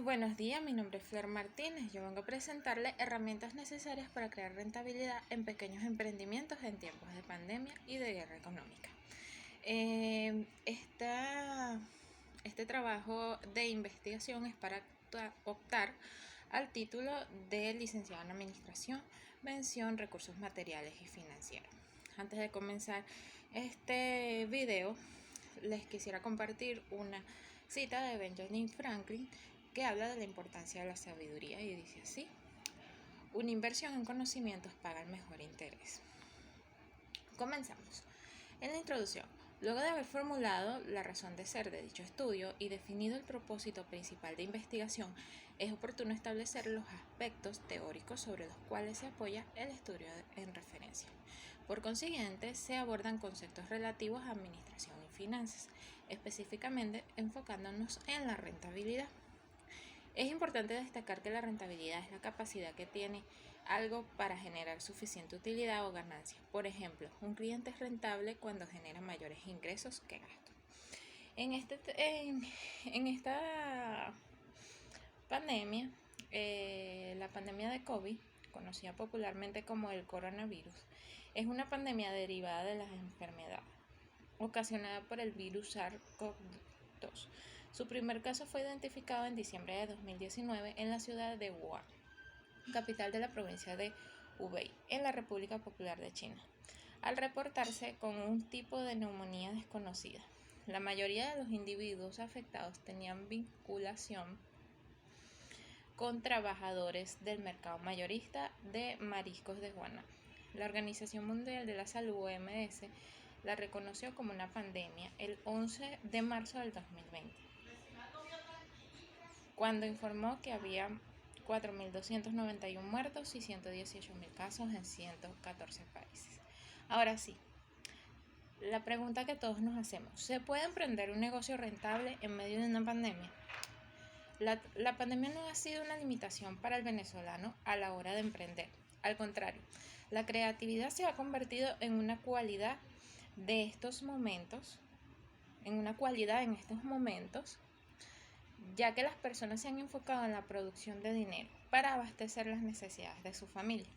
Buenos días, mi nombre es Flor Martínez. Yo vengo a presentarle herramientas necesarias para crear rentabilidad en pequeños emprendimientos en tiempos de pandemia y de guerra económica. Este trabajo de investigación es para optar al título de licenciado en Administración, mención Recursos Materiales y Financieros. Antes de comenzar este video, les quisiera compartir una cita de Benjamin Franklin que habla de la importancia de la sabiduría y dice así: una inversión en conocimientos paga el mejor interés. Comenzamos. En la introducción, luego de haber formulado la razón de ser de dicho estudio y definido el propósito principal de investigación, es oportuno establecer los aspectos teóricos sobre los cuales se apoya el estudio en referencia. Por consiguiente, se abordan conceptos relativos a administración y finanzas, específicamente enfocándonos en la rentabilidad. Es importante destacar que la rentabilidad es la capacidad que tiene algo para generar suficiente utilidad o ganancia. Por ejemplo, un cliente es rentable cuando genera mayores ingresos que gastos. En esta pandemia, la pandemia de COVID, conocida popularmente como el coronavirus, es una pandemia derivada de las enfermedades ocasionada por el virus SARS-CoV-2. Su primer caso fue identificado en diciembre de 2019 en la ciudad de Wuhan, capital de la provincia de Hubei, en la República Popular de China, al reportarse con un tipo de neumonía desconocida. La mayoría de los individuos afectados tenían vinculación con trabajadores del mercado mayorista de mariscos de Guaná. La Organización Mundial de la Salud, OMS, la reconoció como una pandemia el 11 de marzo del 2020, cuando informó que había 4.291 muertos y 118.000 casos en 114 países. Ahora sí, la pregunta que todos nos hacemos: ¿se puede emprender un negocio rentable en medio de una pandemia? La pandemia no ha sido una limitación para el venezolano a la hora de emprender. Al contrario, la creatividad se ha convertido en una cualidad en estos momentos, ya que las personas se han enfocado en la producción de dinero para abastecer las necesidades de su familia.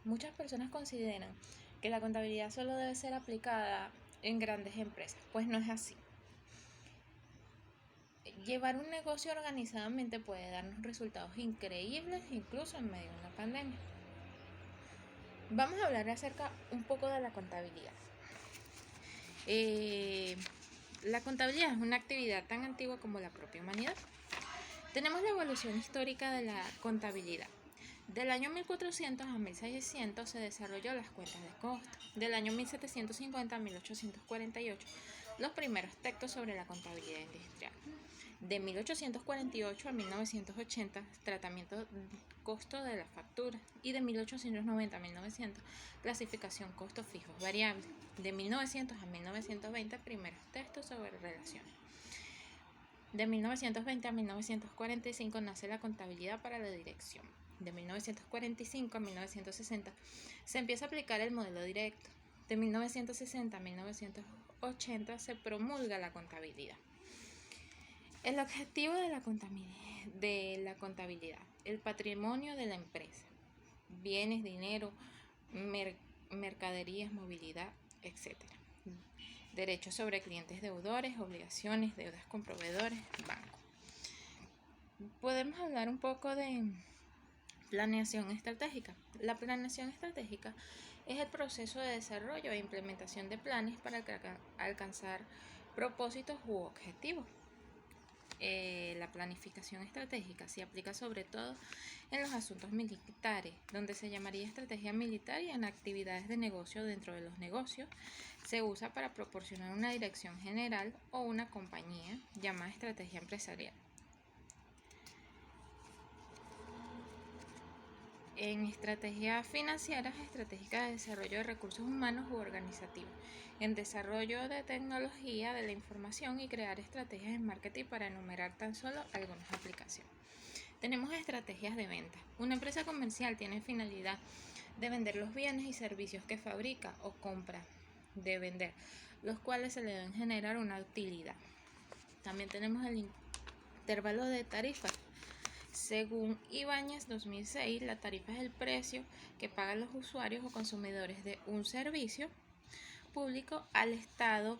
Muchas personas consideran que la contabilidad solo debe ser aplicada en grandes empresas, pues no es así. Llevar un negocio organizadamente puede darnos resultados increíbles incluso en medio de una pandemia. Vamos a hablar acerca un poco de la contabilidad. La contabilidad es una actividad tan antigua como la propia humanidad. Tenemos la evolución histórica de la contabilidad. Del año 1400 a 1600 se desarrolló las cuentas de costo. Del año 1750 a 1848 los primeros textos sobre la contabilidad industrial. De 1848 a 1980, tratamiento costo de la factura. Y de 1890 a 1900, clasificación costos fijos variables. De 1900 a 1920, primeros textos sobre relaciones. De 1920 a 1945 nace la contabilidad para la dirección. De 1945 a 1960 se empieza a aplicar el modelo directo. De 1960 a 1980 se promulga la contabilidad. El objetivo de la contabilidad: el patrimonio de la empresa, bienes, dinero, mercaderías, movilidad, etc. Derechos sobre clientes deudores, obligaciones, deudas con proveedores, bancos. Podemos hablar un poco de planeación estratégica. La planeación estratégica es el proceso de desarrollo e implementación de planes para alcanzar propósitos u objetivos. La planificación estratégica se aplica sobre todo en los asuntos militares, donde se llamaría estrategia militar, y en actividades de negocio dentro de los negocios se usa para proporcionar una dirección general o una compañía llamada estrategia empresarial. En estrategias financieras, estratégicas de desarrollo de recursos humanos u organizativos, en desarrollo de tecnología de la información y crear estrategias de marketing, para enumerar tan solo algunas aplicaciones. Tenemos estrategias de venta. Una empresa comercial tiene finalidad de vender los bienes y servicios que fabrica o compra de vender, los cuales se le deben generar una utilidad. También tenemos el intervalo de tarifas. Según Ibáñez 2006, la tarifa es el precio que pagan los usuarios o consumidores de un servicio público al Estado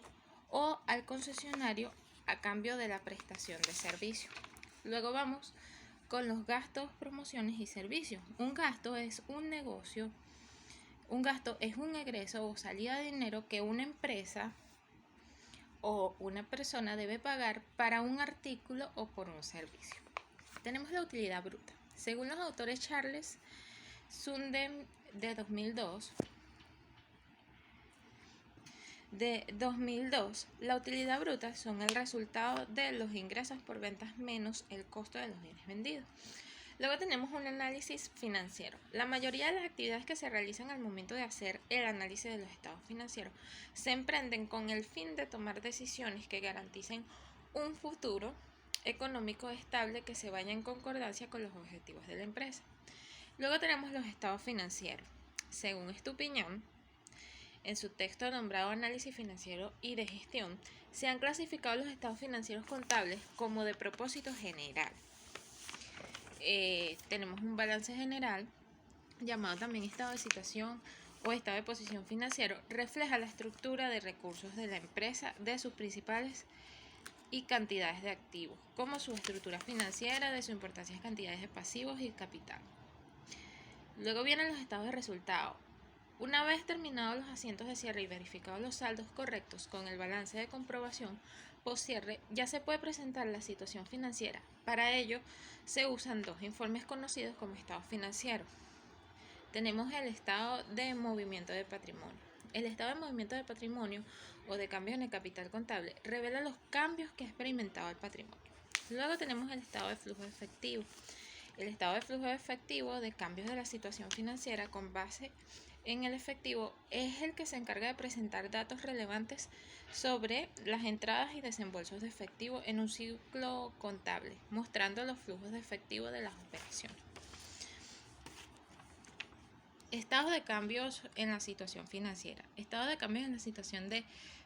o al concesionario a cambio de la prestación de servicio. Luego vamos con los gastos, promociones y servicios. Un gasto es un negocio, un gasto es un egreso o salida de dinero que una empresa o una persona debe pagar para un artículo o por un servicio. Tenemos la utilidad bruta. Según los autores Charles Sunden de 2002, la utilidad bruta son el resultado de los ingresos por ventas menos el costo de los bienes vendidos. Luego tenemos un análisis financiero. La mayoría de las actividades que se realizan al momento de hacer el análisis de los estados financieros se emprenden con el fin de tomar decisiones que garanticen un futuro económico estable que se vaya en concordancia con los objetivos de la empresa. Luego tenemos los estados financieros. Según Estupiñán, en su texto nombrado Análisis Financiero y de Gestión, se han clasificado los estados financieros contables como de propósito general. Tenemos un balance general, llamado también estado de situación o estado de posición financiero, refleja la estructura de recursos de la empresa, de sus principales y cantidades de activos, como su estructura financiera, de su importancia en cantidades de pasivos y capital. Luego vienen los estados de resultado. Una vez terminados los asientos de cierre y verificados los saldos correctos con el balance de comprobación post cierre, ya se puede presentar la situación financiera. Para ello se usan dos informes conocidos como estados financieros. Tenemos el estado de movimiento de patrimonio. El estado de movimiento de patrimonio o de cambios en el capital contable revela los cambios que ha experimentado el patrimonio. Luego tenemos el estado de flujo efectivo. El estado de flujo efectivo de cambios de la situación financiera con base en el efectivo es el que se encarga de presentar datos relevantes sobre las entradas y desembolsos de efectivo en un ciclo contable, mostrando los flujos de efectivo de las operaciones. Estados de cambios en la situación financiera. Estados de cambios en la situación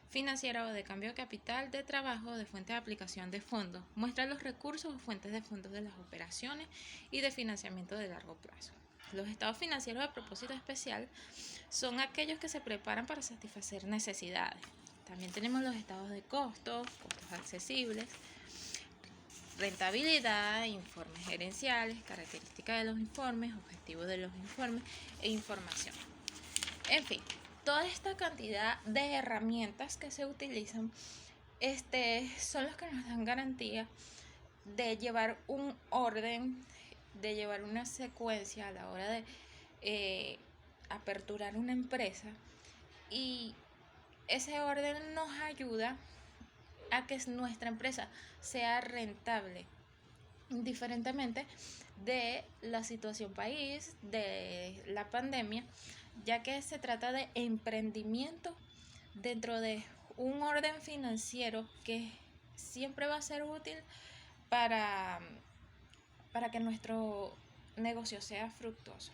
financiera o de cambio de capital, de trabajo, de fuente de aplicación de fondos. Muestra los recursos o fuentes de fondos de las operaciones y de financiamiento de largo plazo. Los estados financieros de propósito especial son aquellos que se preparan para satisfacer necesidades. También tenemos los estados de costos accesibles, rentabilidad, informes gerenciales, características de los informes, objetivos de los informes e información. En fin, toda esta cantidad de herramientas que se utilizan son los que nos dan garantía de llevar un orden, de llevar una secuencia a la hora de aperturar una empresa, y ese orden nos ayuda a que nuestra empresa sea rentable, indiferentemente de la situación país, de la pandemia, ya que se trata de emprendimiento dentro de un orden financiero que siempre va a ser útil para que nuestro negocio sea fructuoso.